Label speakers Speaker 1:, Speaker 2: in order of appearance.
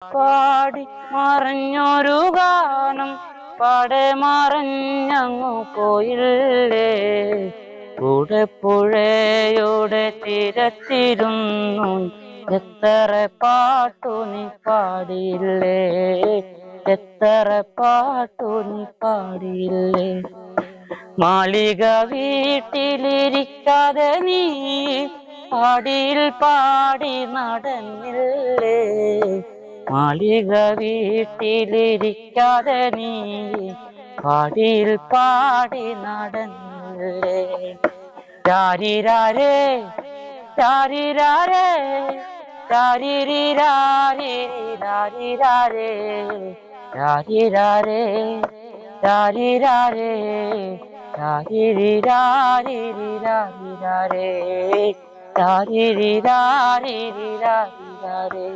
Speaker 1: പാടി മറഞ്ഞൊരു ഗാനം പാടെ മറഞ്ഞങ്ങു പോയില്ലേ. കൂടെ പുഴയുടെ തീരത്തിരുന്നു എത്ര പാട്ടു നീ പാടിയില്ലേ. എത്ര പാട്ടു നീ പാടിയില്ലേ. മാളിക വീട്ടിലിരിക്കാതെ നീ പാടിയിൽ പാടി നടന്നില്ലേ. മാളിക വീട്ടിലിരിക്കാതെ നീ പാടിയിൽ പാടി നടന്നില്ലേ. രാരിരാരേ രാരിരാരേ രാരിരിരാരിരാരിരാരേ രാരിരാരേ രാരിരാരേ രാരിരിരാരിരാരിരാരേ രാരിരിരാരിരാരിരാരേ.